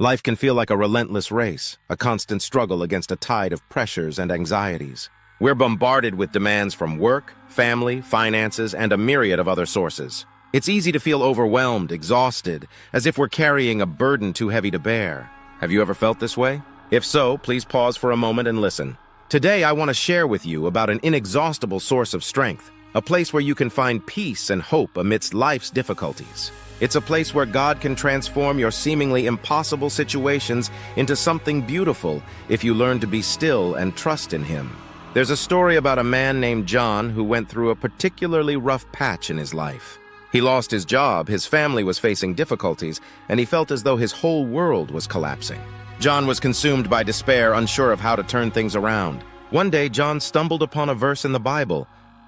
Life can feel like a relentless race, a constant struggle against a tide of pressures and anxieties. We're bombarded with demands from work, family, finances, and a myriad of other sources. It's easy to feel overwhelmed, exhausted, as if we're carrying a burden too heavy to bear. Have you ever felt this way? If so, please pause for a moment and listen. Today, I want to share with you about an inexhaustible source of strength, a place where you can find peace and hope amidst life's difficulties. It's a place where God can transform your seemingly impossible situations into something beautiful if you learn to be still and trust in Him. There's a story about a man named John who went through a particularly rough patch in his life. He lost his job, his family was facing difficulties, and he felt as though his whole world was collapsing. John was consumed by despair, unsure of how to turn things around. One day, John stumbled upon a verse in the Bible.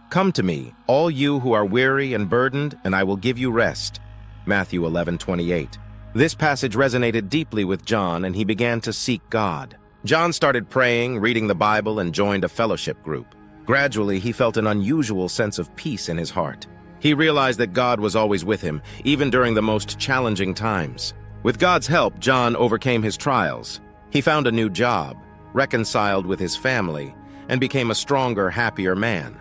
"Come to me, all you who are weary and burdened, and I will give you rest." Matthew 11:28. This passage resonated deeply with John, and he began to seek God. John started praying, reading the Bible, and joined a fellowship group. Gradually, he felt an unusual sense of peace in his heart. He realized that God was always with him, even during the most challenging times. With God's help, John overcame his trials. He found a new job, reconciled with his family, and became a stronger, happier man.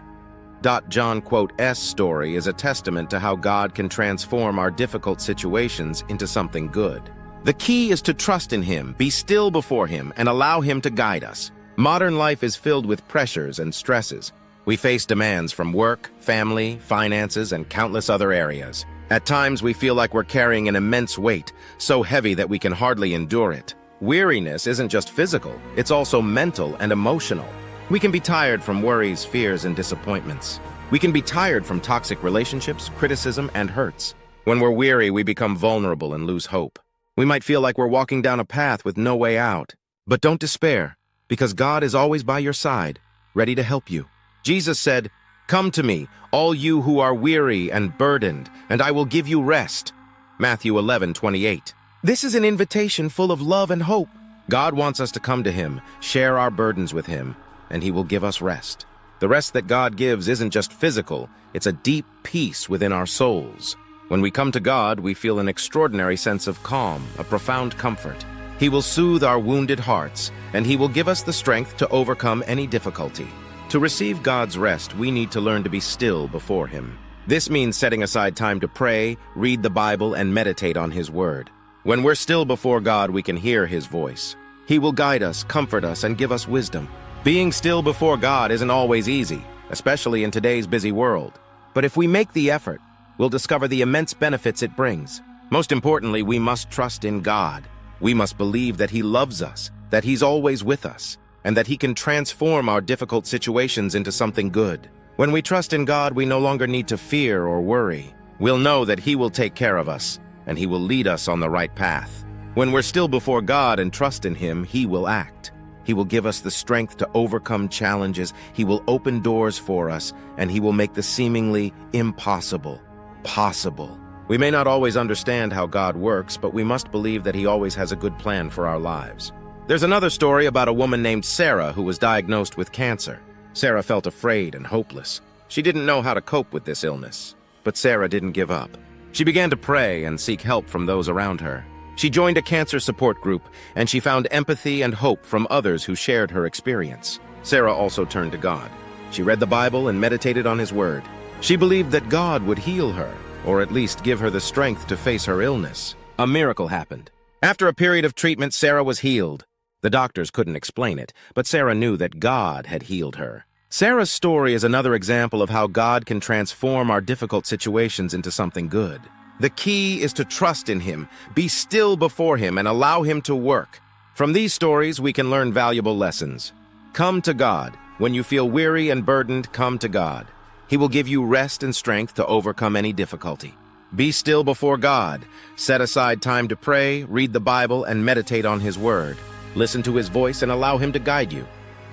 John S. story is a testament to how God can transform our difficult situations into something good. The key is to trust in Him, be still before Him, and allow Him to guide us. Modern life is filled with pressures and stresses. We face demands from work, family, finances, and countless other areas. At times, we feel like we're carrying an immense weight, so heavy that we can hardly endure it. Weariness isn't just physical, it's also mental and emotional. We can be tired from worries, fears, and disappointments. We can be tired from toxic relationships, criticism, and hurts. When we're weary, we become vulnerable and lose hope. We might feel like we're walking down a path with no way out. But don't despair, because God is always by your side, ready to help you. Jesus said, "Come to me, all you who are weary and burdened, and I will give you rest." Matthew 11:28. This is an invitation full of love and hope. God wants us to come to Him, share our burdens with Him, and He will give us rest. The rest that God gives isn't just physical, it's a deep peace within our souls. When we come to God, we feel an extraordinary sense of calm, a profound comfort. He will soothe our wounded hearts, and He will give us the strength to overcome any difficulty. To receive God's rest, we need to learn to be still before Him. This means setting aside time to pray, read the Bible, and meditate on His Word. When we're still before God, we can hear His voice. He will guide us, comfort us, and give us wisdom. Being still before God isn't always easy, especially in today's busy world. But if we make the effort, we'll discover the immense benefits it brings. Most importantly, we must trust in God. We must believe that He loves us, that He's always with us, and that He can transform our difficult situations into something good. When we trust in God, we no longer need to fear or worry. We'll know that He will take care of us, and He will lead us on the right path. When we're still before God and trust in Him, He will act. He will give us the strength to overcome challenges. He will open doors for us, and He will make the seemingly impossible possible. We may not always understand how God works, but we must believe that He always has a good plan for our lives. There's another story about a woman named Sarah who was diagnosed with cancer. Sarah felt afraid and hopeless. She didn't know how to cope with this illness. But Sarah didn't give up. She began to pray and seek help from those around her. She joined a cancer support group, and she found empathy and hope from others who shared her experience. Sarah also turned to God. She read the Bible and meditated on His Word. She believed that God would heal her, or at least give her the strength to face her illness. A miracle happened. After a period of treatment, Sarah was healed. The doctors couldn't explain it, but Sarah knew that God had healed her. Sarah's story is another example of how God can transform our difficult situations into something good. The key is to trust in Him, be still before Him, and allow Him to work. From these stories, we can learn valuable lessons. Come to God. When you feel weary and burdened, come to God. He will give you rest and strength to overcome any difficulty. Be still before God. Set aside time to pray, read the Bible, and meditate on His Word. Listen to His voice and allow Him to guide you.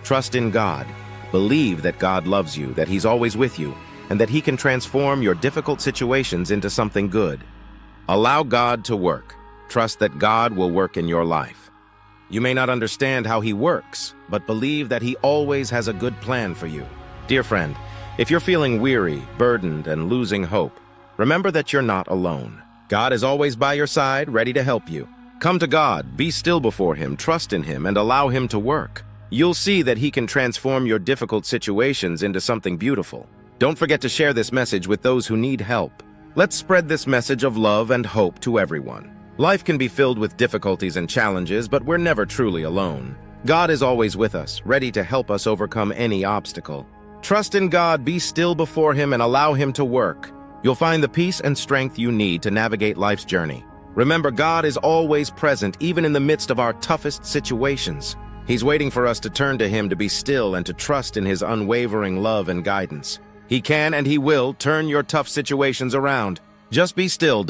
Trust in God. Believe that God loves you, that He's always with you, and that He can transform your difficult situations into something good. Allow God to work. Trust that God will work in your life. You may not understand how He works, but believe that He always has a good plan for you. Dear friend, if you're feeling weary, burdened, and losing hope, remember that you're not alone. God is always by your side, ready to help you. Come to God, be still before Him, trust in Him, and allow Him to work. You'll see that He can transform your difficult situations into something beautiful. Don't forget to share this message with those who need help. Let's spread this message of love and hope to everyone. Life can be filled with difficulties and challenges, but we're never truly alone. God is always with us, ready to help us overcome any obstacle. Trust in God, be still before Him, and allow Him to work. You'll find the peace and strength you need to navigate life's journey. Remember, God is always present, even in the midst of our toughest situations. He's waiting for us to turn to Him, to be still, and to trust in His unwavering love and guidance. He can and He will turn your tough situations around. Just be still.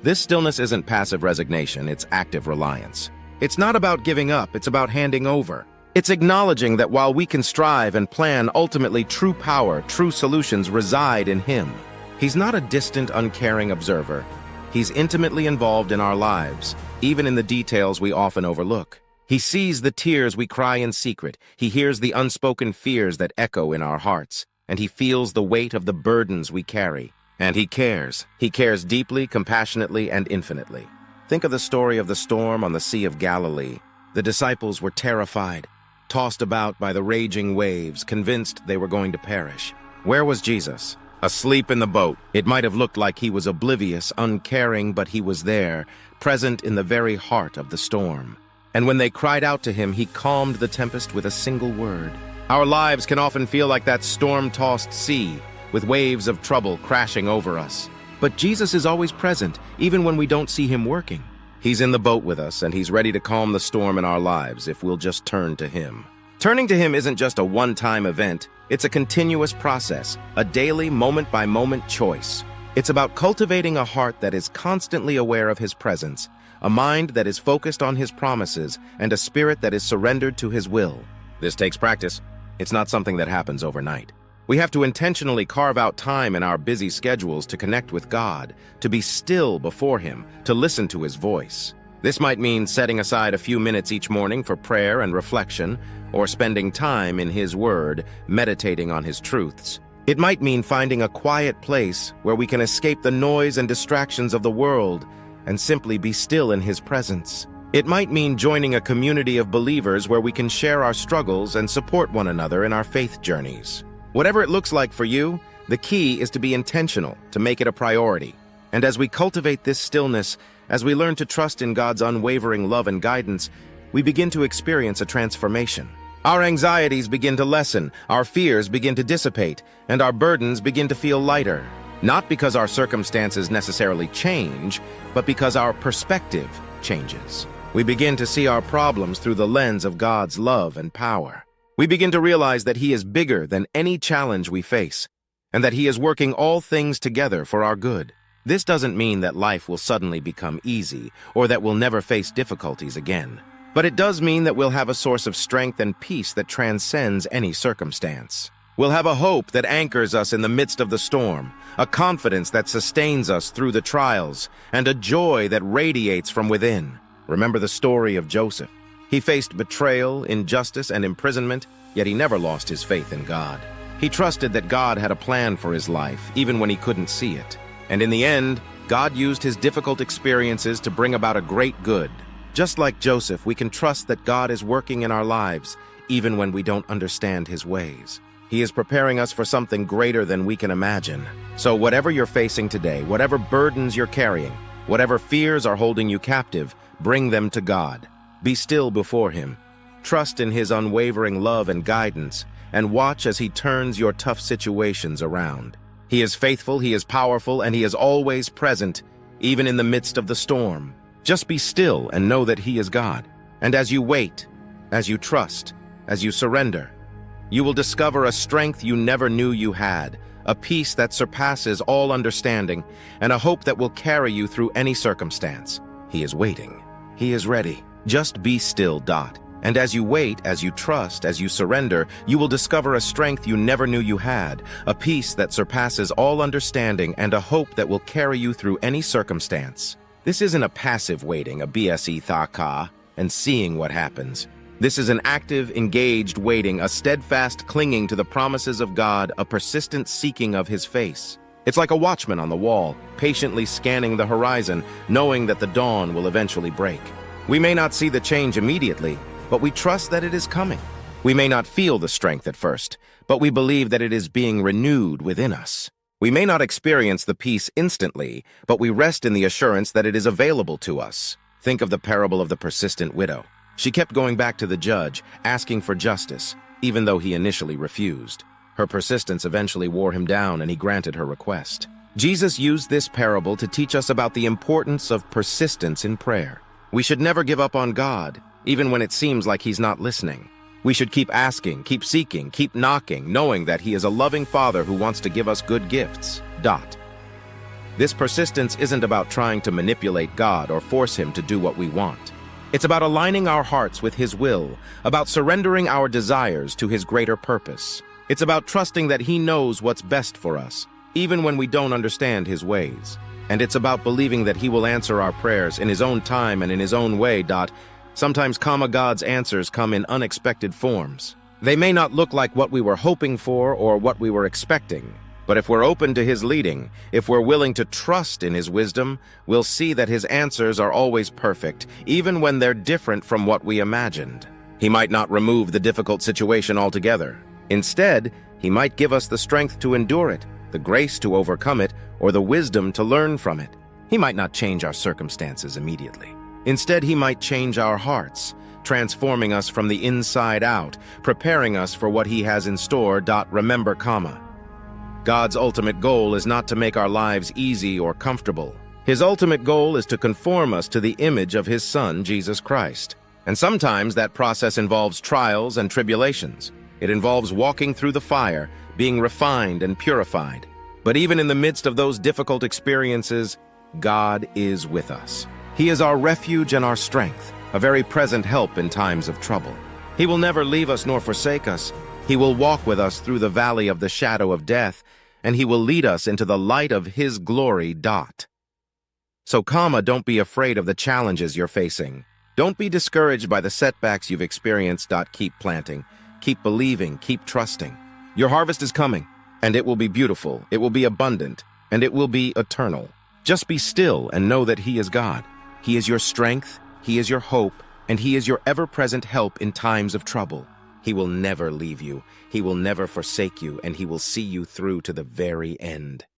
This stillness isn't passive resignation, it's active reliance. It's not about giving up, it's about handing over. It's acknowledging that while we can strive and plan, ultimately true power, true solutions reside in Him. He's not a distant, uncaring observer. He's intimately involved in our lives, even in the details we often overlook. He sees the tears we cry in secret. He hears the unspoken fears that echo in our hearts. And He feels the weight of the burdens we carry. And He cares. He cares deeply, compassionately, and infinitely. Think of the story of the storm on the Sea of Galilee. The disciples were terrified, tossed about by the raging waves, convinced they were going to perish. Where was Jesus? Asleep in the boat. It might have looked like He was oblivious, uncaring, but He was there, present in the very heart of the storm. And when they cried out to Him, He calmed the tempest with a single word. Our lives can often feel like that storm-tossed sea, with waves of trouble crashing over us. But Jesus is always present, even when we don't see Him working. He's in the boat with us, and He's ready to calm the storm in our lives if we'll just turn to Him. Turning to Him isn't just a one-time event. It's a continuous process, a daily, moment-by-moment choice. It's about cultivating a heart that is constantly aware of His presence, a mind that is focused on His promises, and a spirit that is surrendered to His will. This takes practice. It's not something that happens overnight. We have to intentionally carve out time in our busy schedules to connect with God, to be still before Him, to listen to His voice. This might mean setting aside a few minutes each morning for prayer and reflection, or spending time in His Word, meditating on His truths. It might mean finding a quiet place where we can escape the noise and distractions of the world and simply be still in His presence. It might mean joining a community of believers where we can share our struggles and support one another in our faith journeys. Whatever it looks like for you, the key is to be intentional, to make it a priority. And as we cultivate this stillness, as we learn to trust in God's unwavering love and guidance, we begin to experience a transformation. Our anxieties begin to lessen, our fears begin to dissipate, and our burdens begin to feel lighter. Not because our circumstances necessarily change, but because our perspective changes. We begin to see our problems through the lens of God's love and power. We begin to realize that He is bigger than any challenge we face, and that He is working all things together for our good. This doesn't mean that life will suddenly become easy, or that we'll never face difficulties again. But it does mean that we'll have a source of strength and peace that transcends any circumstance. We'll have a hope that anchors us in the midst of the storm, a confidence that sustains us through the trials, and a joy that radiates from within. Remember the story of Joseph. He faced betrayal, injustice, and imprisonment, yet he never lost his faith in God. He trusted that God had a plan for his life, even when he couldn't see it. And in the end, God used his difficult experiences to bring about a great good. Just like Joseph, we can trust that God is working in our lives, even when we don't understand His ways. He is preparing us for something greater than we can imagine. So whatever you're facing today, whatever burdens you're carrying, whatever fears are holding you captive, bring them to God. Be still before Him. Trust in His unwavering love and guidance, and watch as He turns your tough situations around. He is faithful, He is powerful, and He is always present, even in the midst of the storm. Just be still and know that He is God. And as you wait, as you trust, as you surrender, you will discover a strength you never knew you had, a peace that surpasses all understanding, and a hope that will carry you through any circumstance. He is waiting. He is ready. Just be still. And as you wait, as you trust, as you surrender, you will discover a strength you never knew you had, a peace that surpasses all understanding, and a hope that will carry you through any circumstance. This isn't a passive waiting, a BSE thaka, and seeing what happens. This is an active, engaged waiting, a steadfast clinging to the promises of God, a persistent seeking of His face. It's like a watchman on the wall, patiently scanning the horizon, knowing that the dawn will eventually break. We may not see the change immediately, but we trust that it is coming. We may not feel the strength at first, but we believe that it is being renewed within us. We may not experience the peace instantly, but we rest in the assurance that it is available to us. Think of the parable of the persistent widow. She kept going back to the judge, asking for justice, even though he initially refused. Her persistence eventually wore him down, and he granted her request. Jesus used this parable to teach us about the importance of persistence in prayer. We should never give up on God, even when it seems like He's not listening. We should keep asking, keep seeking, keep knocking, knowing that He is a loving Father who wants to give us good gifts. This persistence isn't about trying to manipulate God or force Him to do what we want. It's about aligning our hearts with His will, about surrendering our desires to His greater purpose. It's about trusting that He knows what's best for us, even when we don't understand His ways. And it's about believing that He will answer our prayers in His own time and in His own way. Sometimes, God's answers come in unexpected forms. They may not look like what we were hoping for or what we were expecting, but if we're open to His leading, if we're willing to trust in His wisdom, we'll see that His answers are always perfect, even when they're different from what we imagined. He might not remove the difficult situation altogether. Instead, He might give us the strength to endure it, the grace to overcome it, or the wisdom to learn from it. He might not change our circumstances immediately. Instead, He might change our hearts, transforming us from the inside out, preparing us for what He has in store. Remember, God's ultimate goal is not to make our lives easy or comfortable. His ultimate goal is to conform us to the image of His Son, Jesus Christ. And sometimes that process involves trials and tribulations. It involves walking through the fire, being refined and purified. But even in the midst of those difficult experiences, God is with us. He is our refuge and our strength, a very present help in times of trouble. He will never leave us nor forsake us. He will walk with us through the valley of the shadow of death, and He will lead us into the light of His glory. So, don't be afraid of the challenges you're facing. Don't be discouraged by the setbacks you've experienced. Keep planting, keep believing, keep trusting. Your harvest is coming, and it will be beautiful, it will be abundant, and it will be eternal. Just be still and know that He is God. He is your strength, He is your hope, and He is your ever-present help in times of trouble. He will never leave you, He will never forsake you, and He will see you through to the very end.